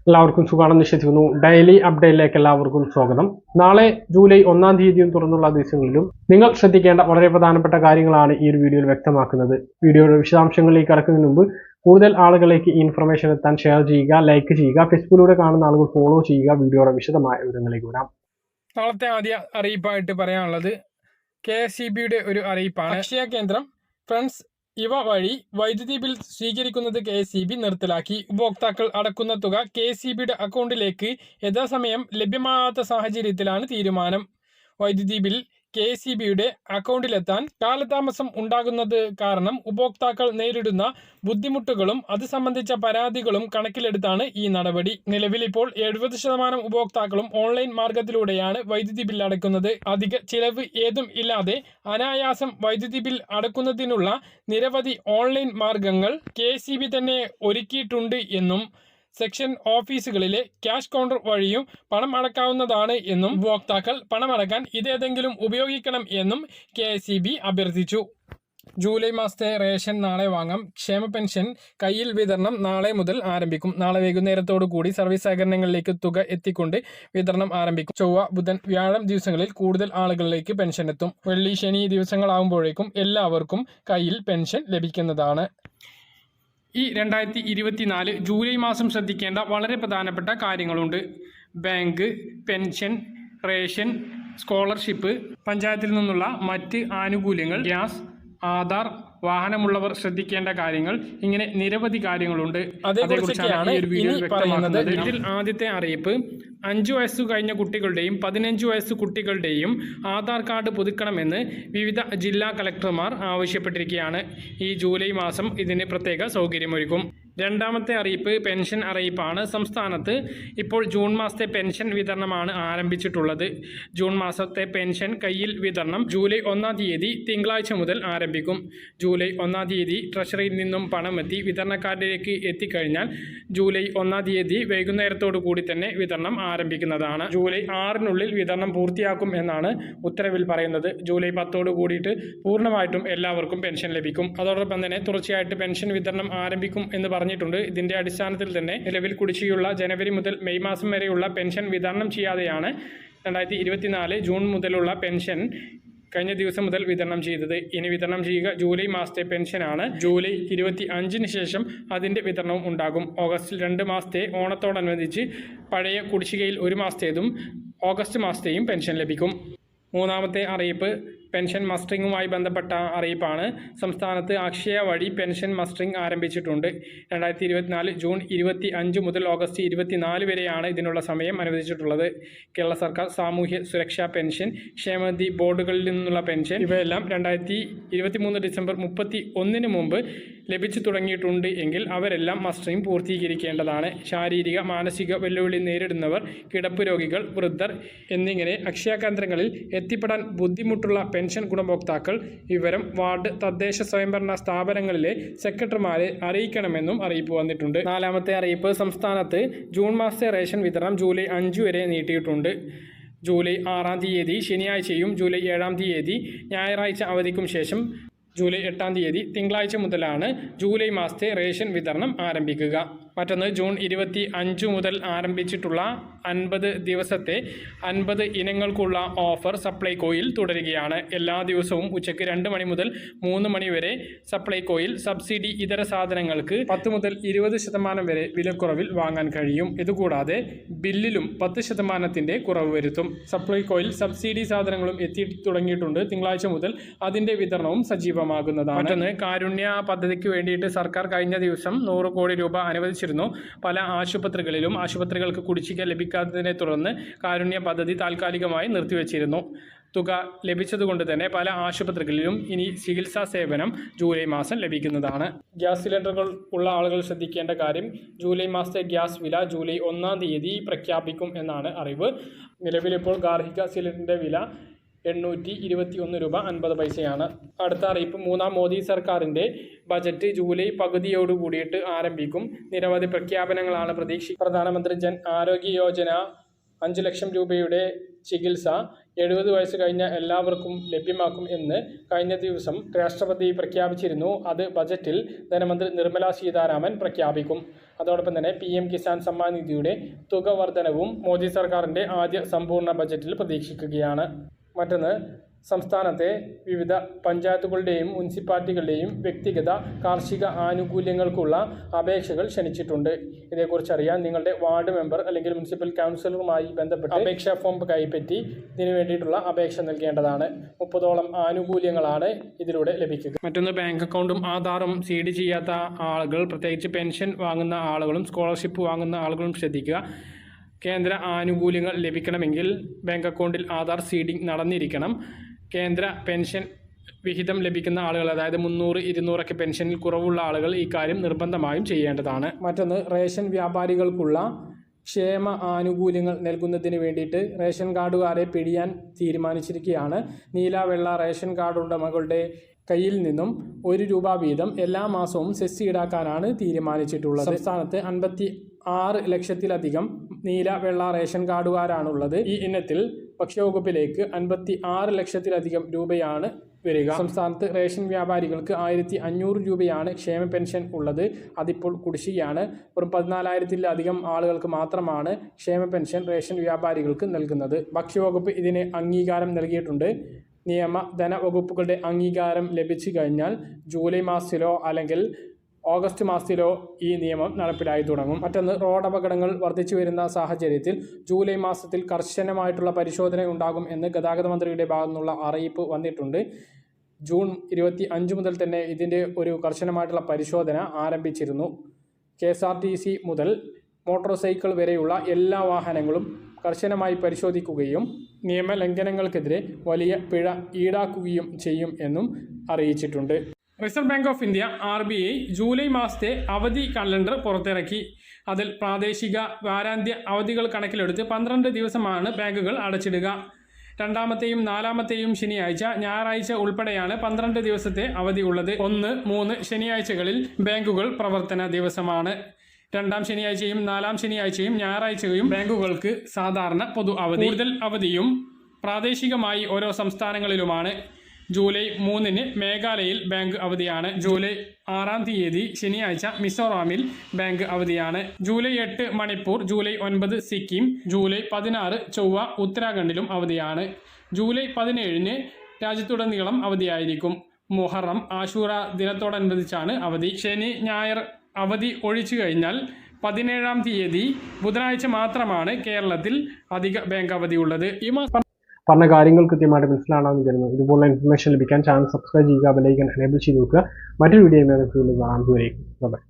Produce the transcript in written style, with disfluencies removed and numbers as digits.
എല്ലാവർക്കും സുഖാണെന്ന് വിശ്വസിക്കുന്നു. ഡെയിലി അപ്ഡേറ്റിലേക്ക് എല്ലാവർക്കും സ്വാഗതം. നാളെ ജൂലൈ 1-ാം തീയതിയും തുറന്നുള്ള ദിവസങ്ങളിലും നിങ്ങൾ ശ്രദ്ധിക്കേണ്ട വളരെ പ്രധാനപ്പെട്ട കാര്യങ്ങളാണ് ഈ ഒരു വീഡിയോയിൽ വ്യക്തമാക്കുന്നത്. വീഡിയോയുടെ വിശദാംശങ്ങളിലേക്ക് കടക്കുന്നതിന് മുമ്പ് കൂടുതൽ ആളുകളിലേക്ക് ഈ ഇൻഫർമേഷൻ എത്താൻ ഷെയർ ചെയ്യുക, ലൈക്ക് ചെയ്യുക, ഫേസ്ബുക്കിലൂടെ കാണുന്ന ആളുകൾ ഫോളോ ചെയ്യുക. വീഡിയോയുടെ വിശദമായ വിവരങ്ങളിലേക്ക് വരാം. നാളത്തെ ആദ്യ അറിയിപ്പായിട്ട് പറയാനുള്ളത് KSEBയുടെ ഒരു അറിയിപ്പാണ്. അക്ഷയ കേന്ദ്രം, ഫ്രണ്ട്സ് ഇവ വഴി വൈദ്യുതി ബിൽ സ്വീകരിക്കുന്നത് KSEB നിർത്തലാക്കി. ഉപഭോക്താക്കൾ അടക്കുന്ന തുക KSEBയുടെ അക്കൗണ്ടിലേക്ക് യഥാസമയം ലഭ്യമാകാത്ത സാഹചര്യത്തിലാണ് തീരുമാനം. വൈദ്യുതി ബിൽ KSEBയുടെ അക്കൗണ്ടിലെത്താൻ കാലതാമസം ഉണ്ടാകുന്നത് കാരണം ഉപഭോക്താക്കൾ നേരിടുന്ന ബുദ്ധിമുട്ടുകളും അത് സംബന്ധിച്ച പരാതികളും കണക്കിലെടുത്താണ് ഈ നടപടി. നിലവിൽ ഇപ്പോൾ 70% ഉപഭോക്താക്കളും ഓൺലൈൻ മാർഗത്തിലൂടെയാണ് വൈദ്യുതി ബിൽ അടയ്ക്കുന്നത്. അധിക ചിലവ് ഏതും ഇല്ലാതെ അനായാസം വൈദ്യുതി ബിൽ അടയ്ക്കുന്നതിനുള്ള നിരവധി ഓൺലൈൻ മാർഗങ്ങൾ KSEB തന്നെ ഒരുക്കിയിട്ടുണ്ട് എന്നും സെക്ഷൻ ഓഫീസുകളിലെ ക്യാഷ് കൗണ്ടർ വഴിയും പണം അടക്കാവുന്നതാണ് എന്നും ഉപഭോക്താക്കൾ പണമടക്കാൻ ഇതേതെങ്കിലും ഉപയോഗിക്കണം എന്നും KSEB അഭ്യർത്ഥിച്ചു. ജൂലൈ മാസത്തെ റേഷൻ നാളെ വാങ്ങാം. ക്ഷേമ പെൻഷൻ കയ്യിൽ വിതരണം നാളെ മുതൽ ആരംഭിക്കും. നാളെ വൈകുന്നേരത്തോടു കൂടി സർവീസ് സഹകരണങ്ങളിലേക്ക് തുക എത്തിക്കൊണ്ട് വിതരണം ആരംഭിക്കും. ചൊവ്വ, ബുധൻ, വ്യാഴം ദിവസങ്ങളിൽ കൂടുതൽ ആളുകളിലേക്ക് പെൻഷൻ എത്തും. വെള്ളി, ശനി ദിവസങ്ങളാകുമ്പോഴേക്കും എല്ലാവർക്കും കയ്യിൽ പെൻഷൻ ലഭിക്കുന്നതാണ്. ഈ 2024 ജൂലൈ മാസം ശ്രദ്ധിക്കേണ്ട വളരെ പ്രധാനപ്പെട്ട കാര്യങ്ങളുണ്ട്. ബാങ്ക്, പെൻഷൻ, റേഷൻ, സ്കോളർഷിപ്പ്, പഞ്ചായത്തിൽ നിന്നുള്ള മറ്റ് ആനുകൂല്യങ്ങൾ, ഗ്യാസ്, ആധാർ, വാഹനമുള്ളവർ ശ്രദ്ധിക്കേണ്ട കാര്യങ്ങൾ, ഇങ്ങനെ നിരവധി കാര്യങ്ങളുണ്ട്. അതേക്കുറിച്ചാണ് ഈ ഒരു വീഡിയോ വ്യക്തമാക്കുന്നത്. ഇതിൽ ആദ്യത്തെ അറിയിപ്പ് 5 വയസ്സു കഴിഞ്ഞ കുട്ടികളുടെയും 15 വയസ്സ് കുട്ടികളുടെയും ആധാർ കാർഡ് പുതുക്കണമെന്ന് വിവിധ ജില്ലാ കളക്ടർമാർ ആവശ്യപ്പെട്ടിരിക്കുകയാണ്. ഈ ജൂലൈ മാസം ഇതിന് പ്രത്യേക സൗകര്യമൊരുക്കും. രണ്ടാമത്തെ അറിയിപ്പ് പെൻഷൻ അറിയിപ്പാണ്. സംസ്ഥാനത്ത് ഇപ്പോൾ ജൂൺ മാസത്തെ പെൻഷൻ വിതരണമാണ് ആരംഭിച്ചിട്ടുള്ളത്. ജൂൺ മാസത്തെ പെൻഷൻ കയ്യിൽ വിതരണം ജൂലൈ 1-ാം തീയതി തിങ്കളാഴ്ച മുതൽ ആരംഭിക്കും. ജൂലൈ 1-ാം തീയതി ട്രഷറിയിൽ നിന്നും പണമെത്തി വിതരണക്കാരിലേക്ക് എത്തിക്കഴിഞ്ഞാൽ ജൂലൈ 1-ാം തീയതി വൈകുന്നേരത്തോടു കൂടി തന്നെ വിതരണം ആരംഭിക്കുന്നതാണ്. ജൂലൈ 6-നുള്ളിൽ വിതരണം പൂർത്തിയാക്കും എന്നാണ് ഉത്തരവിൽ പറയുന്നത്. ജൂലൈ 10 കൂടിയിട്ട് പൂർണ്ണമായിട്ടും എല്ലാവർക്കും പെൻഷൻ ലഭിക്കും. അതോടൊപ്പം തന്നെ തുടർച്ചയായിട്ട് പെൻഷൻ വിതരണം ആരംഭിക്കും എന്ന് പറഞ്ഞിട്ടുണ്ട്. ഇതിന്റെ അടിസ്ഥാനത്തിൽ തന്നെ നിലവിൽ കുടിശ്ശികയുള്ള ജനുവരി മുതൽ മെയ് മാസം വരെയുള്ള പെൻഷൻ വിതരണം ചെയ്യാതെയാണ് 2024 ജൂൺ മുതലുള്ള പെൻഷൻ കഴിഞ്ഞ ദിവസം മുതൽ വിതരണം ചെയ്തത്. ഇനി വിതരണം ചെയ്യുക ജൂലൈ മാസത്തെ പെൻഷനാണ്. ജൂലൈ 25-ന് ശേഷം അതിൻ്റെ വിതരണവും ഉണ്ടാകും. ഓഗസ്റ്റിൽ 2 മാസത്തെ ഓണത്തോടനുബന്ധിച്ച് പഴയ കുടിശ്ശികയിൽ 1 മാസത്തേതും ഓഗസ്റ്റ് മാസത്തെയും പെൻഷൻ ലഭിക്കും. മൂന്നാമത്തെ അറിയിപ്പ് പെൻഷൻ മസ്റ്ററിങ്ങുമായി ബന്ധപ്പെട്ട അറിയിപ്പാണ്. സംസ്ഥാനത്ത് അക്ഷയ വഴി പെൻഷൻ മസ്റ്ററിങ് ആരംഭിച്ചിട്ടുണ്ട്. 2024 ജൂൺ 25 മുതൽ ഓഗസ്റ്റ് 24 വരെയാണ് ഇതിനുള്ള സമയം അനുവദിച്ചിട്ടുള്ളത്. കേരള സർക്കാർ സാമൂഹ്യ സുരക്ഷാ പെൻഷൻ, ക്ഷേമനിധി ബോർഡുകളിൽ നിന്നുള്ള പെൻഷൻ ഇവയെല്ലാം 2023 ഡിസംബർ 31-ന് മുമ്പ് ലഭിച്ചു തുടങ്ങിയിട്ടുണ്ട് എങ്കിൽ അവരെല്ലാം മസ്റ്ററിങ് പൂർത്തീകരിക്കേണ്ടതാണ്. ശാരീരിക മാനസിക വെല്ലുവിളി നേരിടുന്നവർ, കിടപ്പ് രോഗികൾ, വൃദ്ധർ എന്നിങ്ങനെ അക്ഷയ കേന്ദ്രങ്ങളിൽ എത്തിപ്പെടാൻ ബുദ്ധിമുട്ടുള്ള പെൻഷൻ ഗുണഭോക്താക്കൾ വിവരം വാർഡ്, തദ്ദേശ സ്വയംഭരണ സ്ഥാപനങ്ങളിലെ സെക്രട്ടറിമാരെ അറിയിക്കണമെന്നും അറിയിപ്പ് വന്നിട്ടുണ്ട്. നാലാമത്തെ അറിയിപ്പ് സംസ്ഥാനത്ത് ജൂൺ മാസത്തെ റേഷൻ വിതരണം ജൂലൈ 5 വരെ നീട്ടിയിട്ടുണ്ട്. ജൂലൈ 6-ാം തീയതി ശനിയാഴ്ചയും ജൂലൈ 7-ാം തീയതി ഞായറാഴ്ച അവധിക്കും ശേഷം ജൂലൈ 8-ാം തീയതി തിങ്കളാഴ്ച മുതലാണ് ജൂലൈ മാസത്തെ റേഷൻ വിതരണം ആരംഭിക്കുക. മറ്റൊന്ന് ജൂൺ 25 മുതൽ ആരംഭിച്ചിട്ടുള്ള 50 ദിവസത്തെ 50 ഇനങ്ങൾക്കുള്ള ഓഫർ സപ്ലൈകോയിൽ തുടരുകയാണ്. എല്ലാ ദിവസവും ഉച്ചയ്ക്ക് 2 മണി മുതൽ 3 മണി വരെ സപ്ലൈകോയിൽ സബ്സിഡി ഇതര സാധനങ്ങൾക്ക് 10 മുതൽ 20% വരെ വിലക്കുറവിൽ വാങ്ങാൻ കഴിയും. ഇതുകൂടാതെ ബില്ലിലും 10% കുറവ് വരുത്തും. സപ്ലൈകോയിൽ സബ്സിഡി സാധനങ്ങളും എത്തി തുടങ്ങിയിട്ടുണ്ട്. തിങ്കളാഴ്ച മുതൽ അതിൻ്റെ വിതരണവും സജീവമാകുന്നതാണ്. മറ്റൊന്ന് കാരുണ്യ പദ്ധതിക്ക് വേണ്ടിയിട്ട് സർക്കാർ കഴിഞ്ഞ ദിവസം 100 കോടി രൂപ അനുവദിച്ചു. പല ആശുപത്രികളിലും ആശുപത്രികൾക്ക് കുടിശ്ശിക ലഭിക്കാത്തതിനെ തുടർന്ന് കാരുണ്യ പദ്ധതി താൽക്കാലികമായി നിർത്തിവെച്ചിരുന്നു. തുക ലഭിച്ചതുകൊണ്ട് തന്നെ പല ആശുപത്രികളിലും ഇനി ചികിത്സാ സേവനം ജൂലൈ മാസം ലഭിക്കുന്നതാണ്. ഗ്യാസ് സിലിണ്ടറുകൾ ഉള്ള ആളുകൾ ശ്രദ്ധിക്കേണ്ട കാര്യം ജൂലൈ മാസത്തെ ഗ്യാസ് വില ജൂലൈ 1-ാം തീയതി പ്രഖ്യാപിക്കും എന്നാണ് അറിവ്. നിലവിലിപ്പോൾ ഗാർഹിക സിലിണ്ടറിൻ്റെ വില 821 രൂപ 50 പൈസയാണ്. അടുത്ത അറിയിപ്പ് 3-ാം മോദി സർക്കാരിൻ്റെ ബജറ്റ് ജൂലൈ പകുതിയോട് കൂടിയിട്ട് ആരംഭിക്കും. നിരവധി പ്രഖ്യാപനങ്ങളാണ് പ്രതീക്ഷിക്കുന്നത്. പ്രധാനമന്ത്രി ജൻ ആരോഗ്യ യോജന 5 ലക്ഷം രൂപയുടെ ചികിത്സ 70 വയസ്സ് കഴിഞ്ഞ എല്ലാവർക്കും ലഭ്യമാക്കും എന്ന് കഴിഞ്ഞ ദിവസം രാഷ്ട്രപതി പ്രഖ്യാപിച്ചിരുന്നു. അത് ബജറ്റിൽ ധനമന്ത്രി നിർമ്മല സീതാരാമൻ പ്രഖ്യാപിക്കും. അതോടൊപ്പം തന്നെ PM കിസാൻ സമ്മാൻ നിധിയുടെ തുക വർധനവും മോദി സർക്കാരിൻ്റെ ആദ്യ സമ്പൂർണ്ണ ബജറ്റിൽ പ്രതീക്ഷിക്കുകയാണ്. മറ്റൊന്ന്, സംസ്ഥാനത്തെ വിവിധ പഞ്ചായത്തുകളുടെയും മുനിസിപ്പാലിറ്റികളുടെയും വ്യക്തിഗത കാർഷിക ആനുകൂല്യങ്ങൾക്കുള്ള അപേക്ഷകൾ ക്ഷണിച്ചിട്ടുണ്ട്. ഇതേക്കുറിച്ച് അറിയാൻ നിങ്ങളുടെ വാർഡ് മെമ്പർ അല്ലെങ്കിൽ മുനിസിപ്പൽ കൗൺസിലറുമായി ബന്ധപ്പെട്ട് അപേക്ഷാ ഫോം കൈപ്പറ്റി ഇതിനു വേണ്ടിയിട്ടുള്ള അപേക്ഷ നൽകേണ്ടതാണ്. 30ഓളം ആനുകൂല്യങ്ങളാണ് ഇതിലൂടെ ലഭിക്കുക. മറ്റൊന്ന്, ബാങ്ക് അക്കൗണ്ടും ആധാറും സീഡ് ചെയ്യാത്ത ആളുകൾ, പ്രത്യേകിച്ച് പെൻഷൻ വാങ്ങുന്ന ആളുകളും സ്കോളർഷിപ്പ് വാങ്ങുന്ന ആളുകളും ശ്രദ്ധിക്കുക. കേന്ദ്ര ആനുകൂല്യങ്ങൾ ലഭിക്കണമെങ്കിൽ ബാങ്ക് അക്കൗണ്ടിൽ ആധാർ സീഡിംഗ് നടന്നിരിക്കണം. കേന്ദ്ര പെൻഷൻ വിഹിതം ലഭിക്കുന്ന ആളുകൾ, അതായത് 300-200 പെൻഷനിൽ കുറവുള്ള ആളുകൾ ഈ കാര്യം നിർബന്ധമായും ചെയ്യേണ്ടതാണ്. മറ്റൊന്ന്, റേഷൻ വ്യാപാരികൾക്കുള്ള ക്ഷേമ ആനുകൂല്യങ്ങൾ നൽകുന്നതിന് വേണ്ടിയിട്ട് റേഷൻ കാർഡുകാരെ പിടിയാൻ തീരുമാനിച്ചിരിക്കുകയാണ്. നീല വെള്ള റേഷൻ കാർഡ് ഉടമകളുടെ കയ്യിൽ നിന്നും 1 രൂപ വീതം എല്ലാ മാസവും സെസ് ഈടാക്കാനാണ് തീരുമാനിച്ചിട്ടുള്ളത്. സംസ്ഥാനത്ത് 56 ലക്ഷത്തിലധികം നീല വെള്ള റേഷൻ കാർഡുകാരാണുള്ളത്. ഈ ഇനത്തിൽ ഭക്ഷ്യവകുപ്പിലേക്ക് 56 ലക്ഷത്തിലധികം രൂപയാണ് വരിക. സംസ്ഥാനത്ത് റേഷൻ വ്യാപാരികൾക്ക് 1500 രൂപയാണ് ക്ഷേമ പെൻഷൻ ഉള്ളത്. അതിപ്പോൾ കുടിശ്ശികയാണ്. വെറും 14,000-ലധികം ആളുകൾക്ക് മാത്രമാണ് ക്ഷേമ പെൻഷൻ റേഷൻ വ്യാപാരികൾക്ക് നൽകുന്നത്. ഭക്ഷ്യവകുപ്പ് ഇതിന് അംഗീകാരം നൽകിയിട്ടുണ്ട്. നിയമ ധനവകുപ്പുകളുടെ അംഗീകാരം ലഭിച്ചു കഴിഞ്ഞാൽ ജൂലൈ മാസത്തിലോ അല്ലെങ്കിൽ ഓഗസ്റ്റ് മാസത്തിലോ ഈ നിയമം നടപ്പിലായി തുടങ്ങും. മറ്റൊന്ന്, റോഡ് അപകടങ്ങൾ വർദ്ധിച്ചു വരുന്ന സാഹചര്യത്തിൽ ജൂലൈ മാസത്തിൽ കർശനമായിട്ടുള്ള പരിശോധന ഉണ്ടാകും എന്ന് ഗതാഗത മന്ത്രിയുടെ ഭാഗത്തു നിന്നുള്ള അറിയിപ്പ് വന്നിട്ടുണ്ട്. ജൂൺ 25 മുതൽ തന്നെ ഇതിൻ്റെ ഒരു കർശനമായിട്ടുള്ള പരിശോധന ആരംഭിച്ചിരുന്നു. KSRTC മുതൽ മോട്ടോർ സൈക്കിൾ വരെയുള്ള എല്ലാ വാഹനങ്ങളും കർശനമായി പരിശോധിക്കുകയും നിയമലംഘനങ്ങൾക്കെതിരെ വലിയ പിഴ ഈടാക്കുകയും ചെയ്യും എന്നും അറിയിച്ചിട്ടുണ്ട്. Reserve bank of India RBI July മാസത്തെ അവധി കലണ്ടർ പുറത്തിറക്കി. അതിൽ പ്രാദേശിക വാരാന്ത്യ അവധികൾ കണക്കിലെടുത്ത് 12 ദിവസമാണ് ബാങ്കുകൾ അടച്ചിടുക. രണ്ടാമത്തെയും നാലാമത്തെയും ശനിയാഴ്ച, ഞായറാഴ്ച ഉൾപ്പെടെയാണ് 12 ദിവസത്തെ അവധി ഉള്ളത്. 1, 3 ശനിയാഴ്ചകളിൽ ബാങ്കുകൾ പ്രവർത്തന ദിവസമാണ്. രണ്ടാം ശനിയാഴ്ചയും നാലാം ശനിയാഴ്ചയും ഞായറാഴ്ചയും ബാങ്കുകൾക്ക് സാധാരണ പൊതു അവധി. കൂടുതൽ അവധിയും പ്രാദേശികമായി ഓരോ സംസ്ഥാനങ്ങളിലുമാണ്. ജൂലൈ 3 മേഘാലയയിൽ ബാങ്ക് അവധിയാണ്. ജൂലൈ 6 ശനിയാഴ്ച മിസോറാമിൽ ബാങ്ക് അവധിയാണ്. July 8 Manipur, July 9 Sikkim, July 16 ചൊവ്വ ഉത്തരാഖണ്ഡിലും അവധിയാണ്. ജൂലൈ 17 രാജ്യത്തുടനീളം അവധിയായിരിക്കും. മുഹറം, ആശൂറ ദിനത്തോടനുബന്ധിച്ചാണ് അവധി. ശനി, ഞായർ അവധി ഒഴിച്ചു കഴിഞ്ഞാൽ 17 ബുധനാഴ്ച മാത്രമാണ് കേരളത്തിൽ അധിക ബാങ്ക് അവധിയുള്ളത്. ഈ മാസം പറഞ്ഞ കാര്യങ്ങൾ കൃത്യമായിട്ട് മനസ്സിലാണെന്ന് കരുതുന്നു. ഇതുപോലുള്ള ഇൻഫർമേഷൻ ലഭിക്കാൻ ചാനൽ സബ്സ്ക്രൈബ് ചെയ്യുക, ബെൽ ഐക്കൺ എനേബിൾ ചെയ്ത് നോക്കുക. മറ്റൊരു വീഡിയോ കാണാൻ.